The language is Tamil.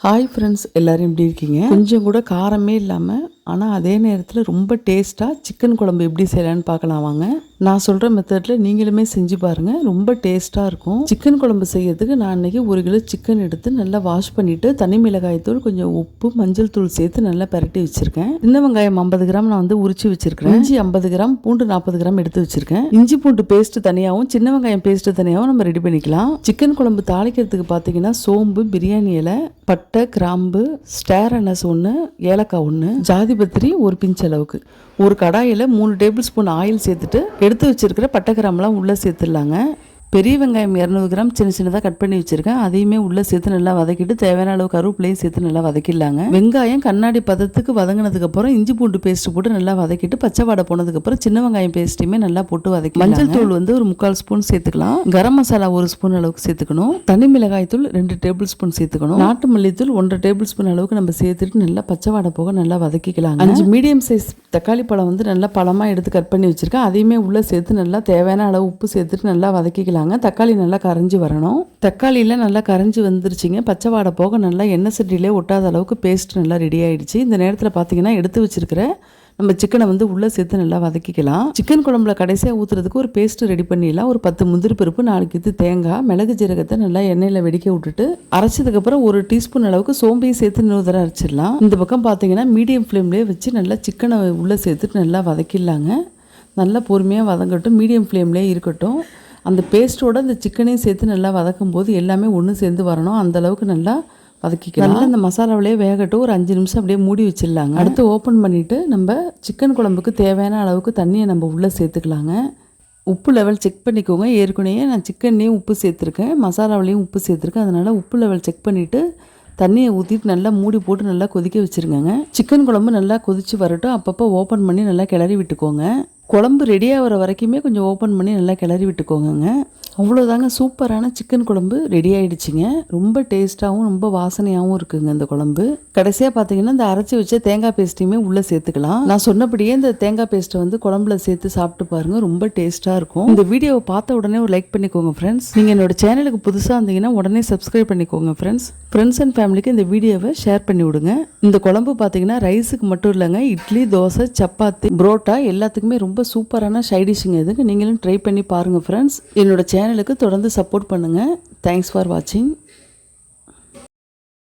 ஹாய் ஃப்ரெண்ட்ஸ், எல்லோரும் எப்படி இருக்கீங்க? கொஞ்சம் கூட காரமே இல்லாமல் ஆனால் அதே நேரத்தில் ரொம்ப டேஸ்ட்டாக சிக்கன் குழம்பு எப்படி செய்யலான்னு பார்க்கலாம் வாங்க. நான் சொல்கிற மெத்தடில் நீங்களுமே செஞ்சு பாருங்கள், ரொம்ப டேஸ்ட்டாக இருக்கும். சிக்கன் குழம்பு செய்யறதுக்கு நான் இன்றைக்கி 1 கிலோ சிக்கன் எடுத்து நல்லா வாஷ் பண்ணிவிட்டு தனி மிளகாய் தூள், கொஞ்சம் உப்பு, மஞ்சள் தூள் சேர்த்து நல்லா பரட்டி வச்சுருக்கேன். சின்ன வெங்காயம் 50 கிராம் நான் வந்து உரிச்சு வச்சுருக்கேன். இஞ்சி 50 கிராம், பூண்டு 40 கிராம் எடுத்து வச்சுருக்கேன். இஞ்சி பூண்டு பேஸ்ட்டு தனியாகவும் சின்ன வெங்காயம் பேஸ்ட்டு தனியாகவும் நம்ம ரெடி பண்ணிக்கலாம். சிக்கன் குழம்பு தாளிக்கிறதுக்கு பார்த்தீங்கன்னா சோம்பு, பிரியாணி இலை, பட்டை, கிராம்பு, ஸ்டார் அனஸ் 1, ஏலக்காய் 1, ஜாதிபத்திரி ஒரு பிஞ்ச் அளவுக்கு. ஒரு கடாயில் 3 டேபிள் ஸ்பூன் ஆயில் சேர்த்துட்டு எடுத்து வச்சிருக்கிற பட்டை கிராம்பெலாம் உள்ளே சேர்த்துடலாங்க. பெரிய வெங்காயம் 200 கிராம் சின்ன சின்னதாக கட் பண்ணி வச்சுருக்கேன். அதையுமே உள்ளே சேர்த்து நல்லா வதக்கிட்டு தேவையான அளவு கருவேப்பிலையும் சேர்த்து நல்லா வதக்கிடலாங்க. வெங்காயம் கண்ணாடி பதத்துக்கு வதங்கினதுக்கப்புறம் இஞ்சி பூண்டு பேஸ்ட் போட்டு நல்லா வதக்கிட்டு பச்சை வாடை போனதுக்கப்புறம் சின்ன வெங்காயம் பேஸ்ட்டையுமே நல்லா போட்டு வதக்கி மஞ்சள் தூள் வந்து ஒரு 3/4 ஸ்பூன் சேர்த்துக்கலாம். கரம் மசாலா 1 ஸ்பூன் அளவுக்கு சேர்த்துக்கணும். தனி மிளகாய் தூள் 2 டேபிள் ஸ்பூன் சேர்த்துக்கணும். நாட்டு மல்லித்தூள் 1 டேபிள் ஸ்பூன் அளவுக்கு நம்ம சேர்த்துட்டு நல்லா பச்சை வாடை போக நல்லா வதக்கிக்கலாம். 5 மீடியம் சைஸ் தக்காளி பழம் வந்து நல்லா பழமாக எடுத்து கட் பண்ணி வச்சுருக்கேன். அதையுமே உள்ளே சேர்த்து நல்லா தேவையான அளவு உப்பு சேர்த்துட்டு நல்லா வதக்கிக்கலாம். தக்காளி நல்லா கரைஞ்சி வரணும். தக்காளியில் நல்லா கரைஞ்சி வந்துருச்சுங்க. பச்சை வாடை போக நல்லா எண்ணெய் சட்டியிலே ஒட்டாத அளவுக்கு பேஸ்ட் நல்லா ரெடி ஆகிடுச்சு. இந்த நேரத்தில் பார்த்தீங்கன்னா எடுத்து வச்சிருக்கிற நம்ம சிக்கனை வந்து உள்ளே சேர்த்து நல்லா வதக்கிக்கலாம். சிக்கன் குழம்புல கடைசியாக ஊற்றுறதுக்கு ஒரு பேஸ்ட்டு ரெடி பண்ணிடலாம். ஒரு 10 முந்திரி பருப்பு, 4 கித்து தேங்காய், மிளகு ஜீரகத்தை நல்லா எண்ணெயில் வெடிக்க விட்டுட்டு அரைச்சதுக்கப்புறம் 1 டீஸ்பூன் அளவுக்கு சோம்பையும் சேர்த்து இன்னொரு தடவை அரைச்சிடலாம். இந்த பக்கம் பார்த்தீங்கன்னா மீடியம் ஃப்ளேம்லேயே வச்சு நல்லா சிக்கனை உள்ளே சேர்த்துட்டு நல்லா வதக்கிடலாங்க. நல்லா பொறுமையாக வதங்கட்டும், மீடியம் ஃப்ளேம்லேயே இருக்கட்டும். அந்த பேஸ்ட்டோட அந்த சிக்கனையும் சேர்த்து நல்லா வதக்கும் போது எல்லாமே ஒன்று சேர்ந்து வரணும். அந்தளவுக்கு நல்லா வதக்கிக்கலாம். நல்லா அந்த மசாலாவிலே வேகட்டும். ஒரு 5 நிமிஷம் அப்படியே மூடி வச்சிடலாங்க. அடுத்து ஓப்பன் பண்ணிவிட்டு நம்ம சிக்கன் குழம்புக்கு தேவையான அளவுக்கு தண்ணியை நம்ம உள்ளே சேர்த்துக்கலாங்க. உப்பு லெவல் செக் பண்ணிக்கோங்க. ஏற்கனவே நான் சிக்கன்லேயும் உப்பு சேர்த்துருக்கேன், மசாலாவிலையும் உப்பு சேர்த்துருக்கேன். அதனால் உப்பு லெவல் செக் பண்ணிவிட்டு தண்ணியை ஊற்றிட்டு நல்லா மூடி போட்டு நல்லா கொதிக்க வச்சுருங்க. சிக்கன் குழம்பு நல்லா கொதித்து வரட்டும். அப்பப்போ ஓப்பன் பண்ணி நல்லா கிளறி விட்டுக்கோங்க. குழம்பு ரெடி ஆகிற வரைக்குமே கொஞ்சம் ஓப்பன் பண்ணி நல்லா கிளறி விட்டுக்கோங்க. அவ்வளோதாங்க, சூப்பரான சிக்கன் குழம்பு ரெடி ஆகிடுச்சிங்க. ரொம்ப டேஸ்ட்டாகவும் ரொம்ப வாசனையாகவும் இருக்குங்க இந்த குழம்பு. கடைசியாக பார்த்தீங்கன்னா இந்த அரைச்சி வச்ச தேங்காய் பேஸ்ட்டையுமே உள்ளே சேர்த்துக்கலாம். நான் சொன்னபடியே இந்த தேங்காய் பேஸ்ட்டை வந்து குழம்புல சேர்த்து சாப்பிட்டு பாருங்கள், ரொம்ப டேஸ்ட்டாக இருக்கும். இந்த வீடியோவை பார்த்த உடனே ஒரு லைக் பண்ணிக்கோங்க ஃப்ரெண்ட்ஸ். நீங்கள் என்னோட சேனலுக்கு புதுசாக இருந்தீங்கன்னா உடனே சப்ஸ்கிரைப் பண்ணிக்கோங்க ஃப்ரெண்ட்ஸ். ஃப்ரெண்ட்ஸ் அண்ட் ஃபேமிலிக்கு இந்த வீடியோவை ஷேர் பண்ணி விடுங்க. இந்த குழம்பு பார்த்தீங்கன்னா ரைஸுக்கு மட்டும் இல்லைங்க, இட்லி, தோசை, சப்பாத்தி, புரோட்டா எல்லாத்துக்குமே ரொம்ப சூப்பரான சைடிஷுங்க. இதுக்கு நீங்களும் ட்ரை பண்ணி பாருங்கள் ஃப்ரெண்ட்ஸ். என்னோட சேனலுக்கு தொடர்ந்து சப்போர்ட் பண்ணுங்கள். தேங்க்ஸ் ஃபார் வாட்சிங்.